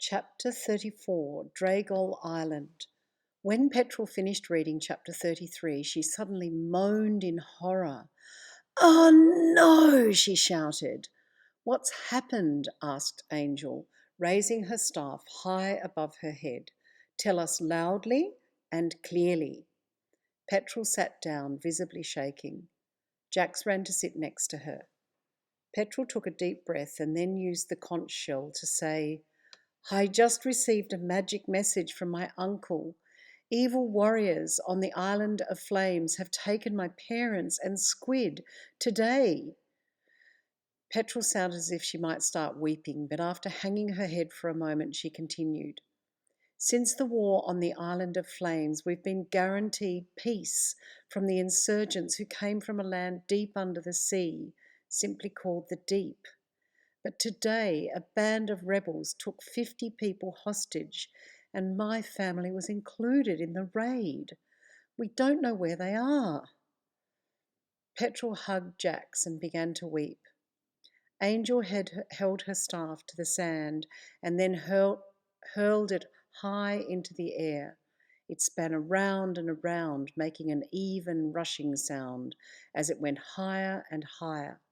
Chapter 34, Dragol Island. When Petrel finished reading chapter 33, she suddenly moaned in horror. "Oh no!" she shouted. "What's happened?" asked Angel, raising her staff high above her head. "Tell us loudly and clearly." Petrel sat down, visibly shaking. Jax ran to sit next to her. Petrel took a deep breath and then used the conch shell to say, "I just received a magic message from my uncle. Evil warriors on the Island of Flames have taken my parents and Squid today." Petrel sounded as if she might start weeping, but after hanging her head for a moment, she continued. "Since the war on the Island of Flames, we've been guaranteed peace from the insurgents who came from a land deep under the sea, simply called the Deep. But today a band of rebels took 50 people hostage, and my family was included in the raid. We don't know where they are." Petrel hugged Jax and began to weep. Angel had held her staff to the sand and then hurled it high into the air. It span around and around, making an even rushing sound as it went higher and higher.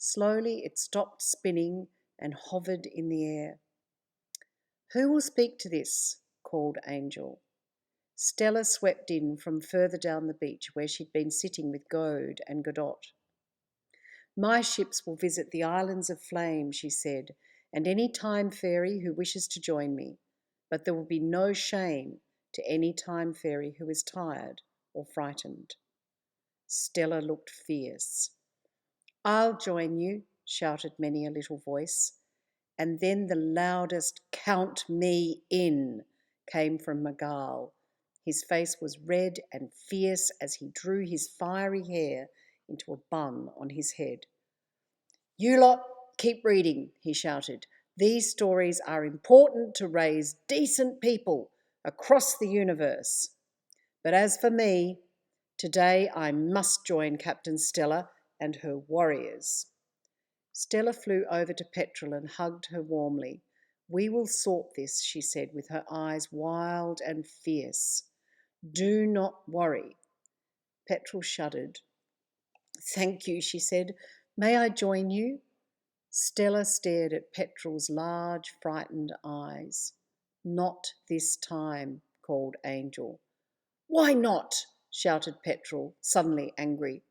Slowly it stopped spinning and hovered in the air. "Who will speak to this?" called Angel. Stella swept in from further down the beach where she'd been sitting with Gode and Godot. "My ships will visit the Islands of Flame," she said, "and any time fairy who wishes to join me. But there will be no shame to any time fairy who is tired or frightened." Stella looked fierce. "I'll join you," shouted many a little voice. And then the loudest "Count me in" came from Magal. His face was red and fierce as he drew his fiery hair into a bun on his head. "You lot keep reading," he shouted. "These stories are important to raise decent people across the universe. But as for me, today I must join Captain Stella and her warriors." Stella flew over to Petrel and hugged her warmly. "We will sort this," she said, with her eyes wild and fierce. "Do not worry." Petrel shuddered. "Thank you," she said. "May I join you?" Stella stared at Petrel's large, frightened eyes. "Not this time," called Angel. "Why not?" shouted Petrel, suddenly angry.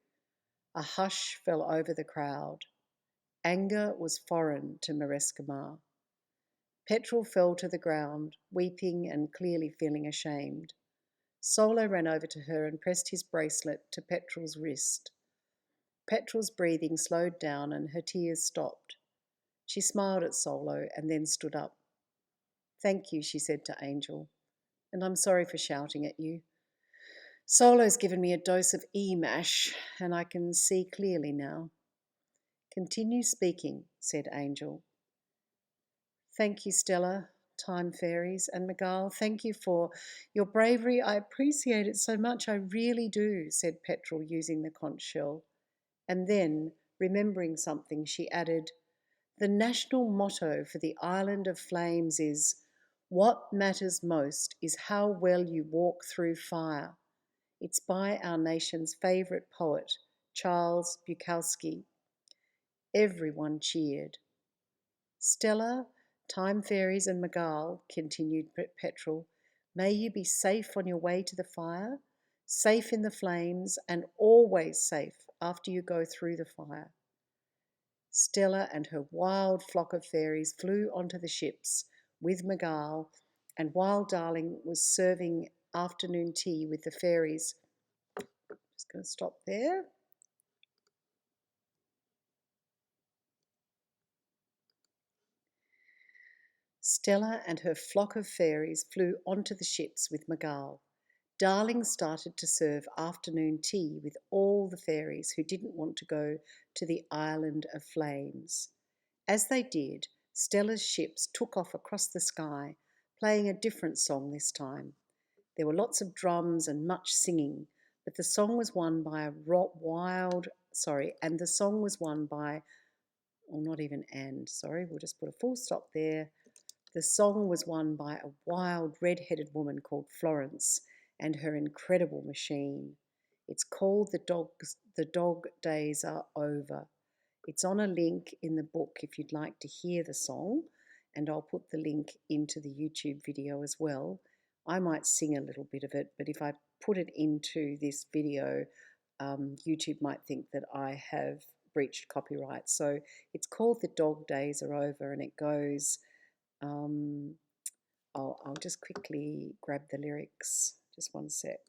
A hush fell over the crowd. Anger was foreign to Mareskimar. Petrel fell to the ground, weeping and clearly feeling ashamed. Solo ran over to her and pressed his bracelet to Petrel's wrist. Petrel's breathing slowed down and her tears stopped. She smiled at Solo and then stood up. "Thank you," she said to Angel, "and I'm sorry for shouting at you. Solo's given me a dose of E-mash and I can see clearly now." "Continue speaking," said Angel. "Thank you, Stella, time fairies, and Magal. Thank you for your bravery. I appreciate it so much, I really do," said Petrel, using the conch shell. And then, remembering something, she added, "The national motto for the Island of Flames is, 'What matters most is how well you walk through fire.' It's by our nation's favourite poet, Charles Bukowski." Everyone cheered. "Stella, time fairies, and Magal," continued Petrel, "may you be safe on your way to the fire, safe in the flames, and always safe after you go through the fire." Stella and her wild flock of fairies flew onto the ships with Magal, and while Darling was serving afternoon tea with the fairies, just going to stop there. Stella and her flock of fairies flew onto the ships with Magal. Darling started to serve afternoon tea with all the fairies who didn't want to go to the Island of Flames. As they did, Stella's ships took off across the sky, playing a different song this time. There were lots of drums and much singing, but the song was won by a not even and, sorry, we'll just put a full stop there. The song was won by a wild red-headed woman called Florence and her incredible machine. It's called The Dog Days Are Over. It's on a link in the book if you'd like to hear the song, and I'll put the link into the YouTube video as well. I might sing a little bit of it, but if I put it into this video, YouTube might think that I have breached copyright. So it's called The Dog Days Are Over, and it goes, I'll just quickly grab the lyrics, just one sec.